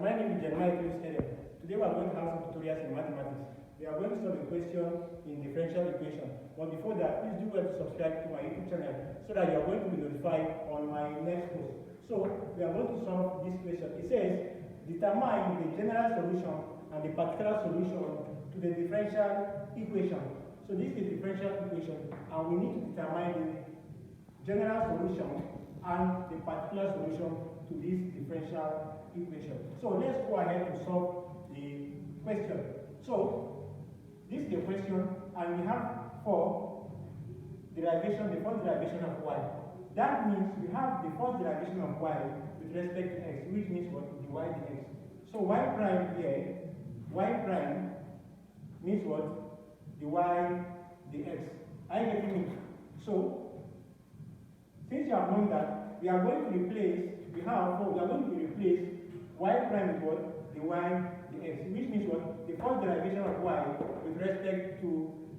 My name is JeremiahCletusEdem. Today we are going to have some tutorials in mathematics. We are going to solve a question in differential equation. But before that, please do well to subscribe to my YouTube channel so that you are going to be notified on my next post. So we are going to solve this question. It says, determine the general solution and the particular solution to the differential equation. So this is the differential equation, and we need to determine the general solution and the particular solution to this differential equation. So let's go ahead to solve the question. So this is the question, and we have the first derivation of y. That means we have the first derivation of y with respect to x, which means what? The y dx. So y prime here, y prime means what? The y dx. Are you getting it? So since you have known that, we are going to replace, we are going to replace y prime with what? The y dx, which means what? The first derivation of y with respect to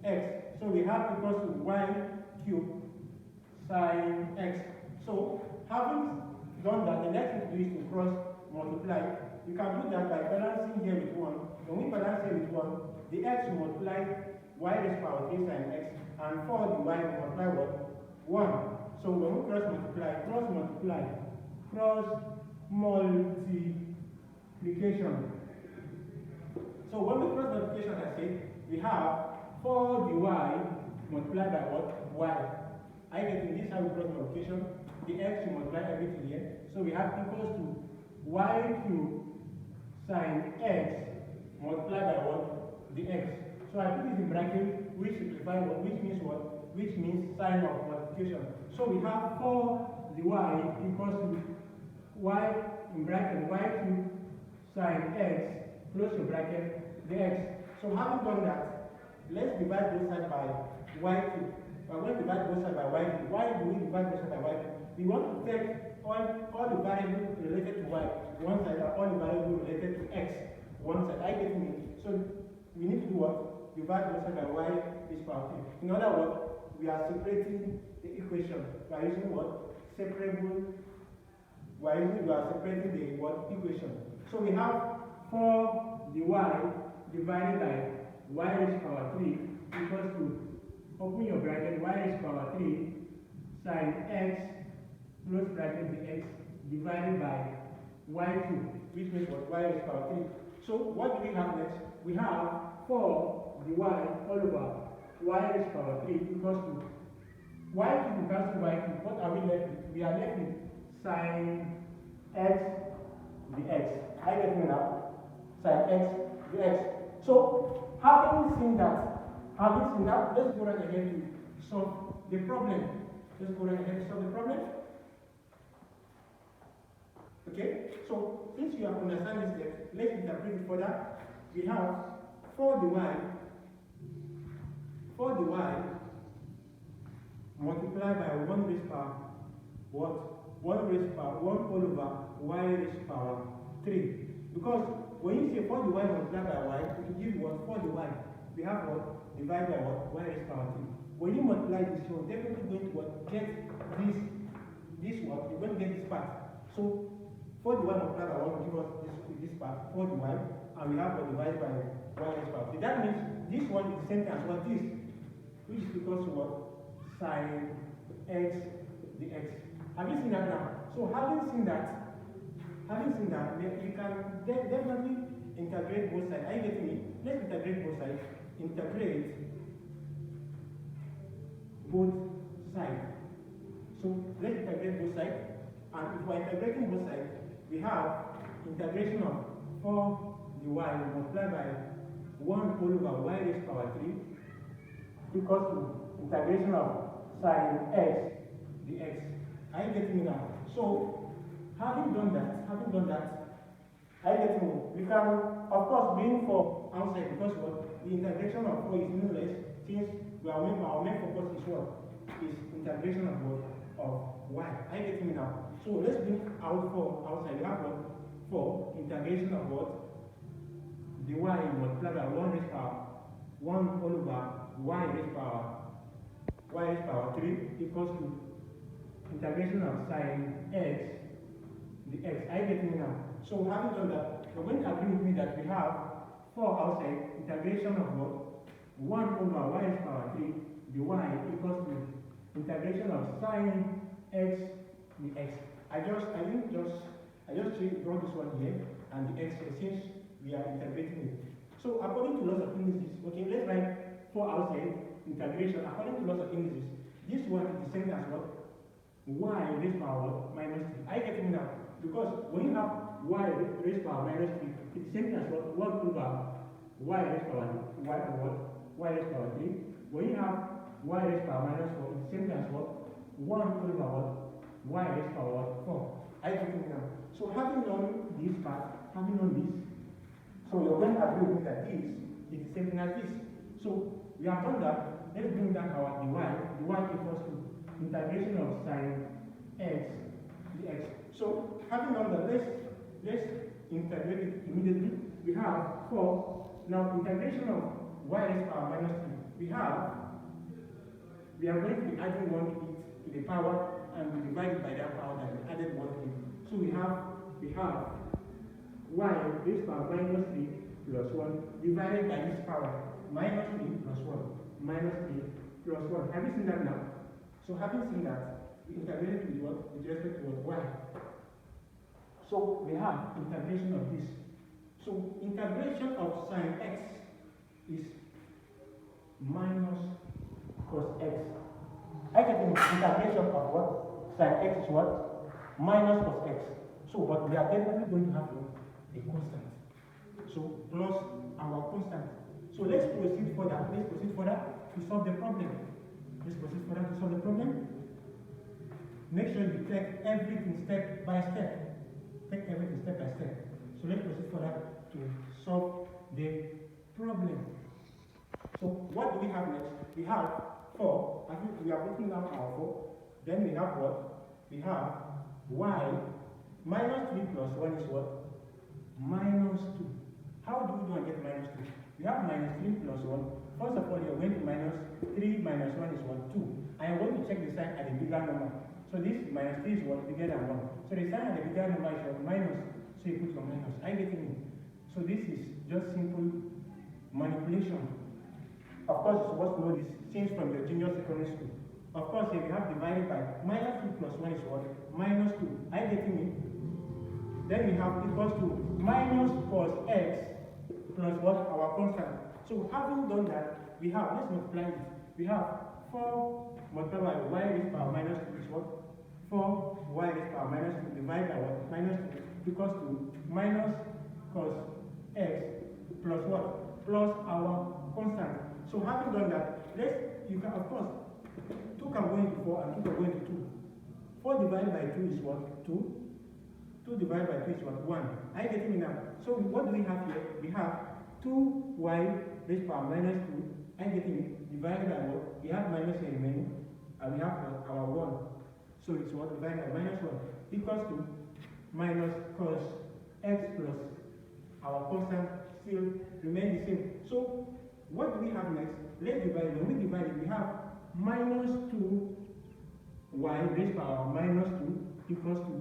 x. So we have equals to y cubed sine x. So having done that, the next thing to do is to cross multiply. You can do that by balancing here with 1. When we balance here with 1, the x will multiply y raised to power 3 sine x, and for the y will multiply what? 1. So when we cross multiplication. So when we cross multiplication, I say we have 4 dy multiplied by what? Y. I get in this how we cross multiplication. The x will multiply everything here. So we have equals to y cubed sine x multiplied by what? The x. So I put this in bracket, which simplifies what? Which means what? Which means sign of multiplication. So we have 4 dy equals to y in bracket y cubed sine x close to bracket the x. So having done that, let's divide both sides by y cubed. We are going to divide both sides by y cubed. Why do we divide both sides by y cubed? We want to take all the variables related to y one side and all the variables related to x one side. I get me. So we need to do what? Divide both sides by y is power 3. In other words, we are separating the equation. We are using what? Separable. We are separating the what? Equation. So we have 4 dy divided by y raised to power 3 equals to, open your bracket, y raised to power 3 sine x close bracket the x divided by y cubed, which means what? Y raised to power 3. So what do we have next? We have 4 dy all over y raised to power 3 equals to y cubed cancel y cubed. What are we left with? We are left with sine x dx. I get me now? Sine x dx. So having seen that, let's go right ahead to solve the problem. Let's go right ahead to solve the problem. Okay, so since you have understand this step, let's interpret it further. We have 4 dy multiplied by 1 raised power what? 1 raised to power 1 all over y raised to power 3. Because when you say 4 dy multiplied by y, it will give you what? 4 dy. We have what? Divided by what? Y raised to power 3. When you multiply this, you're definitely going to what? Get this what? You're going to get this part. So 4 dy multiplied by 1 will give us this part, 4 dy, and we have what? Divided by y raised to power 3. That means this one is the same as what this, which is equal to what? Sine x dx. Have you seen that now? So having seen that, you can definitely integrate both sides. Are you getting me? Let's integrate both sides. Integrate both sides. So let's integrate both sides. And if we're integrating both sides, we have integration of 4 dy multiplied by 1 all over y raised to power 3 equals to integration of sine x dx. Are you getting me now? So having done that, are you getting me? We can, of course, bring 4 outside because what? The integration of 4 is meaningless since our main focus is what? Is integration of what? Of y. Are you getting me now? So let's bring out 4 outside. We have what? 4 integration of what? The y multiplied by 1 raised to power 1 all over y raised to power 3 equals to integration of sine x dx. Are you getting me now? So having done that, you're going to agree with me that we have 4 outside, integration of what? 1 over y raised to power 3 dy equals to integration of sine x dx. I just draw this one here and the x here since we are integrating it. So according to laws of indices, okay, let's write 4 outside integration. According to laws of indices, this one is the same as what? Y raised to power minus 3. I get it now because when you have y raised to power minus 3, it's the same as what? 1 over y raised to power y over y raised to power 3. When you have y raised to power minus 4, it's the same as what? 1 over what? Y raised to power 4. I get it now. So having known this part, having known this, so you're going to agree with me that this is the same thing as this. So we have done that. Let's bring down our dy. dy equals to integration of sine x dx. So having done that, let's integrate it immediately. We have 4. Now integration of y raised to power minus 3. We are going to be adding 1 to it to the power and we divide it by that power that we added 1 to it. So we have y raised to power minus 3 plus 1 divided by this power minus 3 plus 1 minus 3 plus 1. Have you seen that now? So having seen that, we integrate with what? With respect to what? Y. So we have integration of this. So integration of sine x is minus cos x. I get the integration of what? Sine x is what? Minus cos x. So but we are definitely going to have a constant. So plus our constant. So let's proceed further. To solve the problem. Make sure you take everything step by step. So let's proceed further to solve the problem. So what do we have next? We have 4. I think we are writing down our 4. Then we have what? We have y minus 3 plus 1 is what? Minus 2. How do we go and get minus 2? We have minus 3 plus 1. First of all, you're going to minus 3 minus 1 is what? 2. I am going to check the sign at the bigger number. So this minus 3 is what? Bigger than 1. So the sign at the bigger number is what? Minus. So you put your minus. I get it. So this is just simple manipulation. Of course, you're supposed to know this since from your junior secondary school. Of course, if you have divided by minus 2 plus 1 is what? Minus 2. I get it. Then we have equals to minus cos x plus what? Our constant. So having done that, we have, let's multiply it. We have 4 multiplied by y raised to power minus 2 is what? 4 y raised to power minus 2 divided by what? Minus 2 equals to minus cos x plus what? Plus our constant. So having done that, you can, of course, 2 can go into 4 and 2 can go into 2. 4 divided by 2 is what? 2. 2 divided by 2 is what? 1. I get it now. So what do we have here? We have 2y raised to power minus 2. I get it divided by what? We have minus here remaining. And we have our 1. So it's what? Divided by minus 1 equals to minus cos x plus our constant still remain the same. So what do we have next? Let's divide. When we divide it, we have minus 2y raised to power minus 2 equals to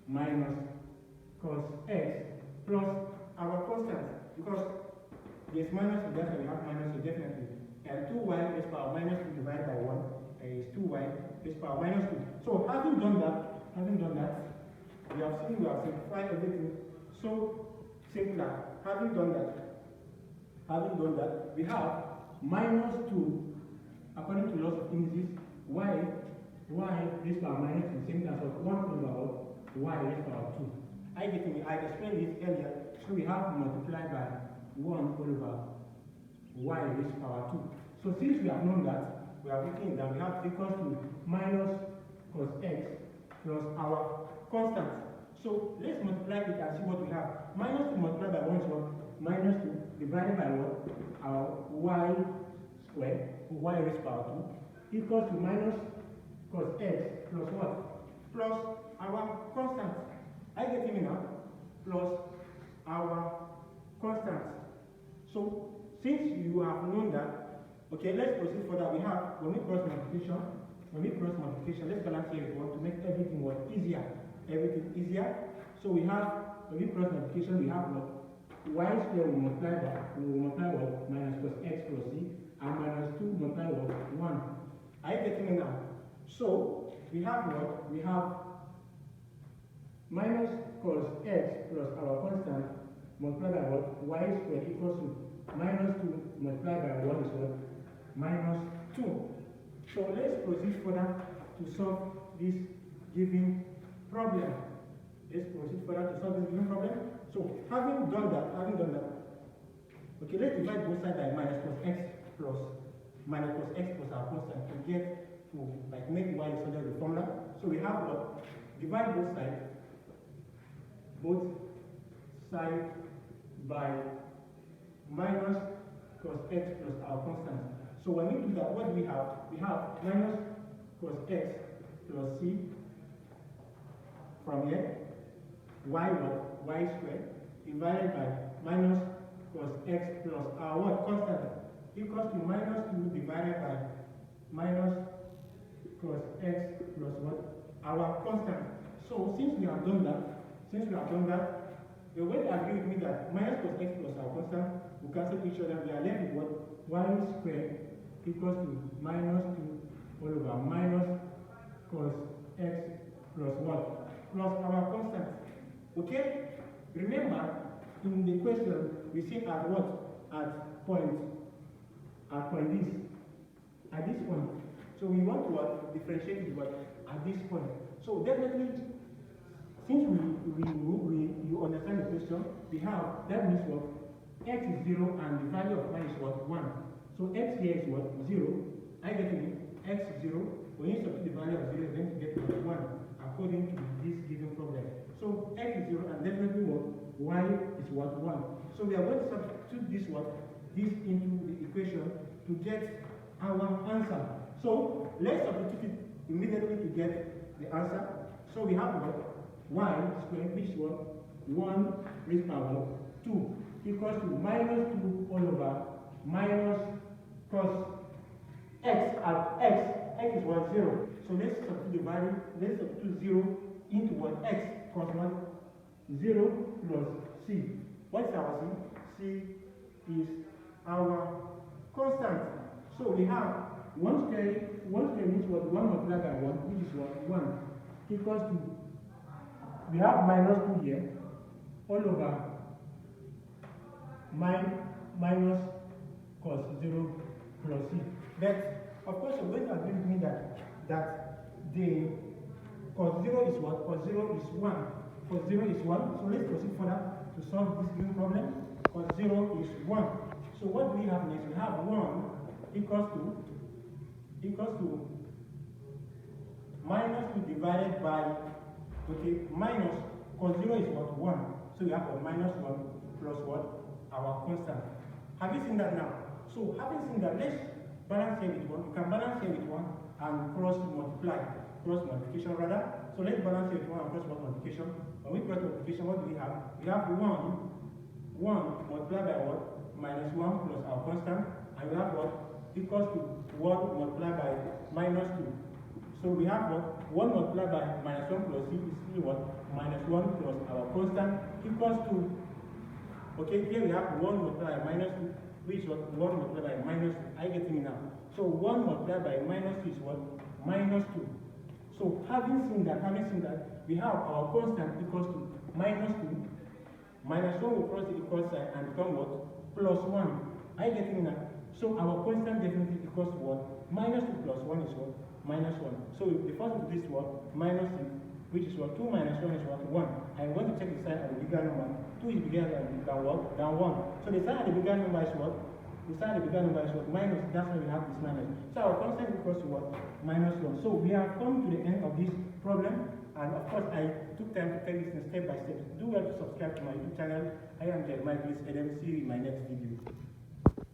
minus cos x plus our constant. Because there's minus in that, we have minus, so definitely. And 2y raised to power minus 2 divided by 1 is 2y raised to power minus 2. So having done that, we have simplified everything so simpler. Having done that, we have minus 2, according to laws of indices, y raised to power minus 2, same as 1 over y raised to power 2. I explained this earlier, so we have to multiply by 1 over y raised to power 2. So since we have known that, we are written that we have equals to minus cos x plus our constant. So let's multiply it and see what we have. Minus 2 multiplied by 1 is what? Minus 2 divided by what? Our y squared, y raised to power 2, equals to minus cos x plus what? Plus our constant. I get it now? Plus our constant. So since you have known that, okay, let's proceed further. We have, when we cross multiplication, let's balance here if we want to make everything easier. So we have, when we cross multiplication, we have what? Y squared will multiply what? Minus cos x plus c, and minus 2 multiply what? 1. Are you getting it now? So we have what? We have minus cos x plus our constant multiplied by what? Y squared equals to minus 2 multiplied by 1 is what? Minus 2. So let's proceed further to solve this given problem. Let's proceed further to solve this given problem. So having done that, okay, let's divide both sides by minus cos x plus our constant to get to like make y is under the formula. So we have what? Divide both sides by minus cos x plus our constant. So when we do that, what do we have? We have minus cos x plus c from here, y what? Y squared divided by minus cos x plus our what? Constant equals to minus 2 divided by minus cos x plus what? Our constant. So since we have done that, the way to agree with me that minus cos x plus our constant will cancel each other, we are left with what? Y squared equals to minus 2 all over minus cos x plus what? Plus our constant. Okay? Remember, in the question, we say at what? At this point. So we want to what? Differentiate it what? At this point. So definitely, since you understand the question, we have, that means what? X is 0 and the value of y is what? 1. So x here is what? 0. I get it? X is 0. When you substitute the value of 0, then you get what? 1 according to this given problem. So x is 0 and definitely what? Y is what? 1. So we are going to substitute this what? This into the equation to get our answer. So let's substitute it immediately to get the answer. So we have what? Y squared, which is what? 1 raised power 2 equals to minus 2 all over minus cos x at x is what? 0. So let's substitute the value, let's substitute 0 into what? X cos what? 0 plus c. What is our c? C is our constant. So we have 1 square means what? 1 multiplied by 1, which is what? 1 equals to, we have minus 2 here all over minus cos 0 plus c. But of course you're going to agree with me that the cos 0 is what? Cos 0 is 1. Cos 0 is 1. So let's proceed further to solve this given problem. Cos 0 is 1. So what do we have next? We have 1 equals to minus 2 divided by, okay, minus cos 0 is what? 1. So we have a minus 1 plus what? Our constant. Have you seen that now? So having seen that, let's balance here with 1. You can balance here with 1 and cross multiplication rather. So let's balance here with 1 and cross multiplication. When we cross multiplication, what do we have? We have 1 multiplied by what? Minus 1 plus our constant. And we have what? Equals to 1 multiplied by minus 2. So we have what? 1 multiplied by minus 1 plus c is still what? Minus 1 plus our constant equals to, okay, here we have 1 multiplied by minus 2, which is what? 1 multiplied by minus 2. I get me now. So 1 multiplied by minus 2 is what? Minus 2. So having seen that, we have our constant equals to minus 2. Minus 1 will cross the equal sign and become what? Plus 1. I get me now. So our constant definitely equals to what? Minus 2 plus 1 is what? Minus 1. So the first of this what? Minus 6, which is what? 2 minus 1 is what? 1. I want to check the sign of the bigger number. 2 is bigger than what? Than 1. So the sign of the bigger number is what? The sign of the bigger number is what? Minus. That's why we have this minus. So our constant equals to what? Minus 1. So we have come to the end of this problem. And of course, I took time to tell this in step by step. Do well to subscribe to my YouTube channel. I am JeremiahCletusEdem. See you in my next video.